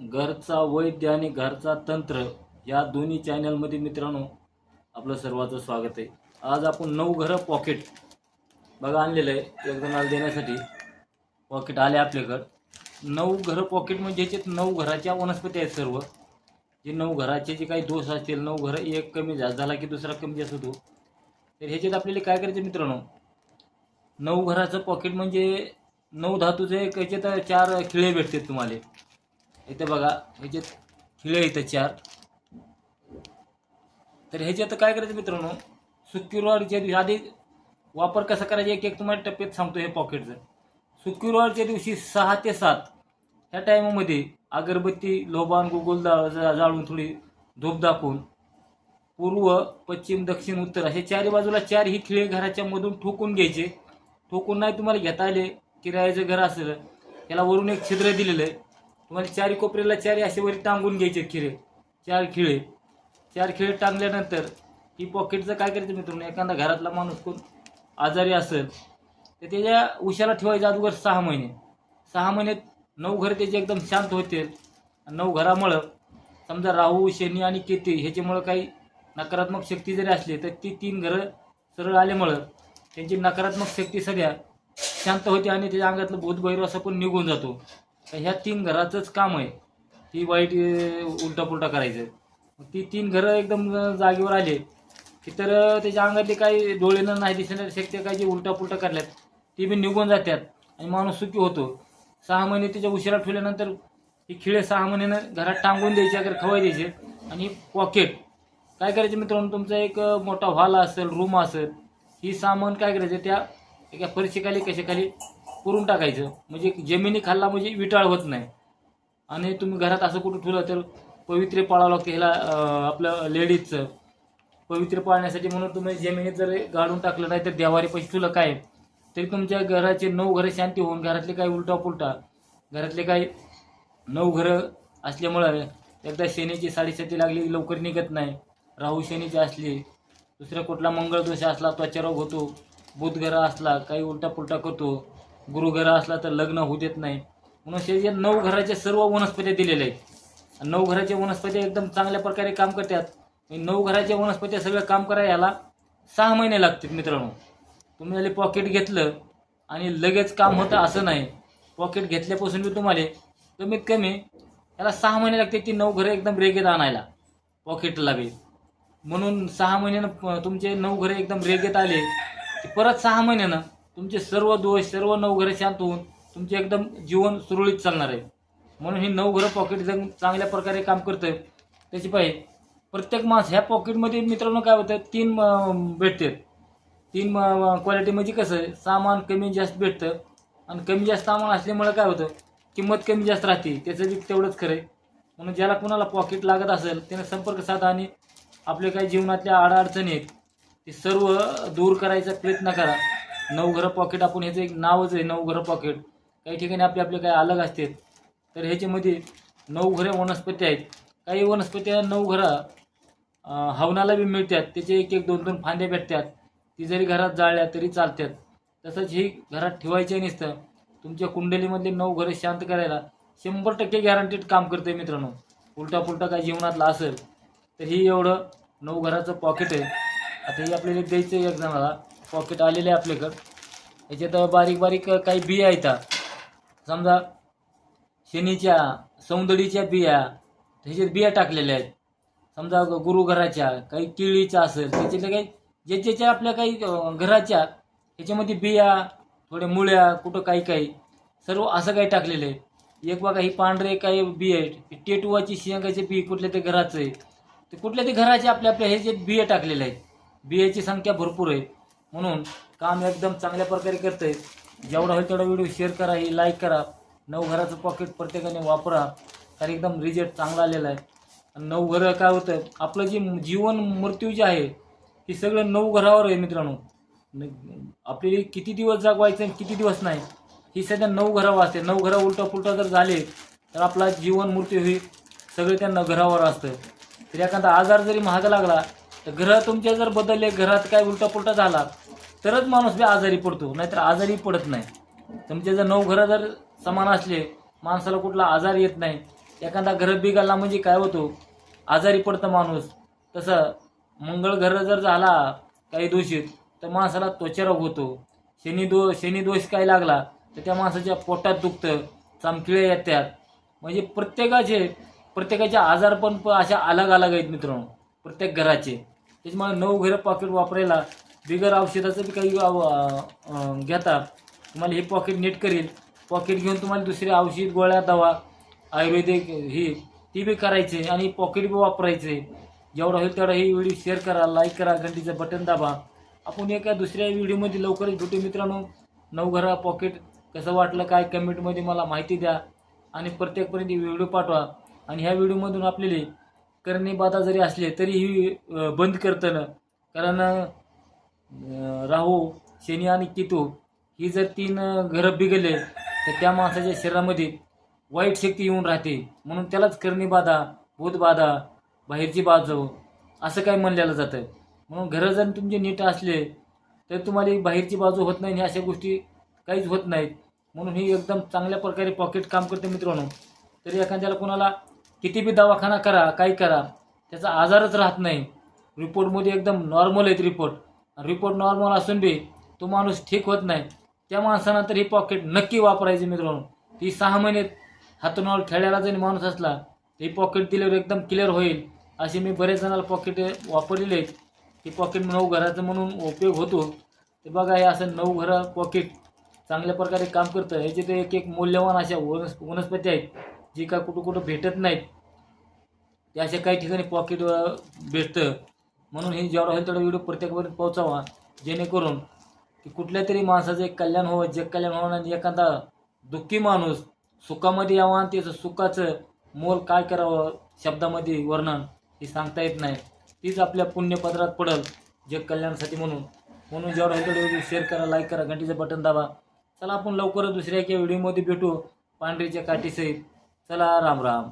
घरचा वैद्य आणि घरचा तंत्र या दोन्ही चॅनलमध्ये मित्रांनो आपलं सर्वांचं स्वागत आहे. आज आपण 9 घरं पॉकेट बघा आणलेलं आहे एक जणाला देण्यासाठी. पॉकेट आले आपल्याकडं. 9 घरं पॉकेट म्हणजे ह्याच्यात 9 घराच्या वनस्पती आहेत सर्व. जे 9 घराचे जे काही दोष असतील, 9 घरं एक कमी जास्त झाला की दुसरा कमी जास्त होतो. तर ह्याच्यात आपल्याला काय करायचं मित्रांनो, 9 घराचं पॉकेट म्हणजे 9 धातूचे एक ह्याच्यात 4 खिळे भेटतात तुम्हाला. इथे बघा ह्याच्यात खिळे इथं 4. तर ह्याच्यात काय करायचं मित्रांनो, शुक्रवारच्या दिवशी आधी वापर कसा करायचा एक एक तुम्हाला टप्प्यात सांगतो. हे पॉकेटचं शुक्रवारच्या दिवशी 6 ते 7 ह्या टायमामध्ये अगरबत्ती लोबान गुगल जाळून थोडी धूप दाखवून पूर्व पश्चिम दक्षिण उत्तर असे चारी बाजूला 4 ही खिळे घराच्या मधून ठोकून घ्यायचे. ठोकून नाही तुम्हाला घेता आले, किरायाचं घर असेल त्याला वरून एक छिद्र दिलेलं आहे. तुम्हाला 4 कोपऱ्याला 4 असे वरी टांगून घ्यायचे खिळे. 4 खिळे टांगल्यानंतर ही पॉकेटचं काय करायचं मित्रांनो, एखादा घरातला माणूस कोण आजारी असेल तर त्याच्या उशाला ठेवायचं अगोदर 6 महिने. 6 महिन्यात 9 घरं त्याचे एकदम शांत होतील. 9 घरामुळं समजा राहू शनी आणि केतू ह्याच्यामुळं काही नकारात्मक शक्ती जरी असली तर ती 3 घरं सरळ आल्यामुळं त्यांची नकारात्मक शक्ती सगळ्या शांत होते आणि त्याच्या अंगातलं भूतभैरव असं पण निघून जातो. तर ह्या 3 घराचंच काम आहे ती वाईट उलटा पुलटा करायचं. ती 3 घरं एकदम जागेवर आले की तर त्याच्या अंगातले काही डोळेनं नाही दिसणारी शक्ती काही जी उलटा पुलटा करल्यात ती बी निघून जातात आणि माणूस सुखी होतो. 6 महिने त्याच्या उशिरा ठेवल्यानंतर ही खिळे 6 महिन्यानं घरात टांगून द्यायचे, अगर खवाय द्यायचे. आणि पॉकेट काय करायचे मित्रांनो, तुमचा एक मोठा हॉल असेल, रूम असेल, ही सामान काय करायचं त्या एका फरशीखाली कशाखाली पुरून टाकायचं. म्हणजे जमिनी खाल्ला म्हणजे विटाळ होत नाही. आणि तुम्ही घरात असं कुठं ठेवलं तर पवित्र पाळावं लागतं. ह्याला आपलं लेडीजचं पवित्र पाळण्यासाठी म्हणून तुम्ही जमिनीत जर गाडून टाकलं नाही तर देवारी पैसे ठेवलं काय तरी तुमच्या घराचे 9 घरं शांती होऊन घरातले काही उलटा पुलटा घरातले काही 9 घरं असल्यामुळं एकदा शनीची 7.5 लागली लवकर निघत नाही. राहू शनीची असली, दुसरा कुठला मंगळदोष असला त्वचारोग होतो. बुध घरं असला काही उलटा पुलटा करतो. गुरु घरं असला तर लग्न होऊ देत नाही. म्हणून हे 9 घराच्या सर्व वनस्पती दिलेल्या आहेत. 9 घराच्या वनस्पती एकदम चांगल्या प्रकारे काम करतात. 9 घराच्या वनस्पती सगळं काम करायला याला 6 महिने लागतात मित्रांनो. तुम्ही याला पॉकेट घेतलं आणि लगेच काम होतं असं नाही. पॉकेट घेतल्यापासून बी तुम्हाला कमीत कमी याला 6 महिने लागते ती 9 घरं एकदम रेगेत आणायला पॉकेटला बी. म्हणून 6 महिन्यानं तुमचे 9 घरं एकदम रेगेत आले की परत 6 महिन्यानं तुमचे सर्व दोष सर्व 9 घरं शांत होऊन तुमचे एकदम जीवन सुरळीत चालणार आहे. म्हणून ही 9 घरं पॉकेट जर चांगल्या प्रकारे काम करतं त्याची पाहिजे. प्रत्येक मास ह्या पॉकेटमध्ये मित्रांनो काय होतं, 3 भेटतात. 3 क्वालिटी म्हणजे कसं आहे, सामान कमी जास्त भेटतं आणि कमी जास्त सामान असल्यामुळं काय होतं, किंमत कमी जास्त राहते. त्याचं बी तेवढंच खरं आहे. म्हणून ज्याला कोणाला पॉकेट लागत असेल त्याने संपर्क साधा आणि आपले काही जीवनातल्या अडचणी आहेत ते सर्व दूर करायचा प्रयत्न करा. 9 घरं पॉकेट आपण ह्याचं एक नावच आहे 9 घरं पॉकेट. काही ठिकाणी आपले काही अलग असतात. तर ह्याच्यामध्ये 9 घरं वनस्पती आहेत. काही वनस्पती 9 घरं हवनाला बी मिळतात. त्याचे 1-1, 2-2 फांद्या भेटतात. ती जरी घरात जाळल्या तरी चालतात. तसंच ही घरात ठेवायचे नसतं. तुमच्या कुंडलीमधले 9 घरं शांत करायला 100% गॅरंटीड काम करते मित्रांनो. उलटा पुलटा काय जीवनातला असेल तर ही एवढं 9 घराचं पॉकेट आहे. आता हे आपल्याला द्यायचं एक जणाला पॉकेट आलेलं आहे आपल्याकडं. याच्यात बारीक बारीक काही बिया आहेत. समजा शनीच्या सौंदडीच्या बिया ह्याच्यात बिया टाकलेल्या आहेत. समजा गुरुघराच्या काही केळीच्या असेल त्याच्यातल्या काही ज्याच्या आपल्या काही घराच्या ह्याच्यामध्ये बिया थोड्या मुळ्या कुठं काही सर्व असं काही टाकलेलं आहे. एक बघा ही पांढरे काही बी आहे टेटुवाची शेंगाचे बी कुठल्या ते घराचं आहे ते कुठल्या ते घराचे आपल्या हे जे बिया टाकलेले आहेत. बियाची संख्या भरपूर आहे. म्हणून काम एकदम चांगल्या प्रकारे करतं आहे. जेवढा होईल तेवढा व्हिडिओ शेअर करा, ही लाईक करा. 9 घराचं पॉकेट प्रत्येकाने वापरा कारण एकदम रिझल्ट चांगला आलेला आहे. 9 घरं काय होतं, आपलं जे जीवन मृत्यू जे आहे हे सगळं 9 घरावर आहे मित्रांनो. आपल्याला किती दिवस जागवायचं आणि किती दिवस नाही ही सध्या 9 घरावर असते. 9 घरं उलटा पुलटा जर झाले तर आपला जीवन मृत्यू हे सगळे त्या घरावर असतं. तर एखादा आजार जरी महाग लागला तर ग्रह तुमचे जर बदलले, घरात काय उलटा पुलटा झाला तरच माणूस बी आजारी पडतो, नाहीतर आजारी पडत नाही. तुमचे जर 9 घरं जर समान असले माणसाला कुठला आजार येत नाही. एखादा घर बिघडला म्हणजे काय होतो, आजारी पडतं माणूस. तसं मंगळ ग्रह जर झाला काही दूषित तर माणसाला त्वचारोग होतो. शनी दोष काय लागला तर त्या माणसाच्या पोटात दुखतं, चामखिळे येतात. म्हणजे प्रत्येकाचे आजार पण अशा अलग अलग आहेत मित्रांनो, प्रत्येक घराचे. त्याच्यामुळे 9 घरं पॉकेट वापरायला बिगर औषधाचं बी काही घेता तुम्हाला हे पॉकेट नीट करेल. पॉकेट घेऊन तुम्हाला दुसरे औषध, गोळ्या, दवा, आयुर्वेदिक ती बी करायचे आणि पॉकेट बी वापरायचे. जेवढं होईल तेवढा ही व्हिडिओ शेअर करा, लाईक करा, घंटीचं बटन दाबा. आपण एका दुसऱ्या व्हिडिओमध्ये लवकरच भेटू मित्रांनो. 9 घरा पॉकेट कसं वाटलं काय कमेंटमध्ये मला माहिती द्या आणि प्रत्येकपर्यंत व्हिडिओ पाठवा. आणि ह्या व्हिडिओमधून आपल्याला करणे बाधा जरी असले तरी ही बंद करतं ना, कारण राहू, शनी आणि केतू ही जर 3 घरं बिघडले तर त्या माणसाच्या शरीरामध्ये वाईट शक्ती येऊन राहते. म्हणून त्यालाच करणी बाधा, भूतबाधा, बाहेरची बाजू असं काय म्हणलेलं जातं. म्हणून घरं जर तुमचे नीट असले तर तुम्हाला बाहेरची बाजू होत नाही आणि अशा गोष्टी काहीच होत नाहीत. म्हणून ही एकदम चांगल्या प्रकारे पॉकेट काम करते मित्रांनो. तरी एखाद्याला कोणाला किती बी दवाखाना करा, काही करा, त्याचा आजारच राहत नाही. रिपोर्टमध्ये एकदम नॉर्मल आहेत रिपोर्ट नॉर्मल असून बी तो माणूस ठीक होत नाही. त्या माणसानं तर ही पॉकेट नक्की वापरायची मित्रांनो. ती 6 महिने हातून खेळायला जरी माणूस असला तर ही पॉकेट दिल्यावर एकदम क्लिअर होईल. असे मी बरेच जणांना पॉकेट वापरलेले आहेत. ही पॉकेट 9 घराचं म्हणून उपयोग होतो. ते बघा, हे असं 9 घरं पॉकेट चांगल्या प्रकारे काम करतं. ह्याचे ते एक मूल्यवान अशा वनस्पती आहेत जी काय कुठं भेटत नाहीत. ते अशा काही ठिकाणी पॉकेट भेटतं. म्हणून हे जेवढा होईल तेवढा व्हिडिओ प्रत्येकापर्यंत पोहोचावा, जेणेकरून की कुठल्या तरी माणसाचं एक कल्याण व्हावं, जग कल्याण व्हावं. आणि एखादा दुःखी माणूस सुखामध्ये यावं आणि त्याचं सुखाचं मोल काय करावं शब्दामध्ये वर्णन हे सांगता येत नाही. तीच आपल्या पुण्यपत्रात पडेल जग कल्याणासाठी. म्हणून जेवढा होईल तेवढा व्हिडिओ शेअर करा, लाईक करा, घंटीचं बटन दाबा. चला आपण लवकरच दुसऱ्या एका व्हिडिओमध्ये भेटू पांढरीच्या काठीसहित. चला, राम राम.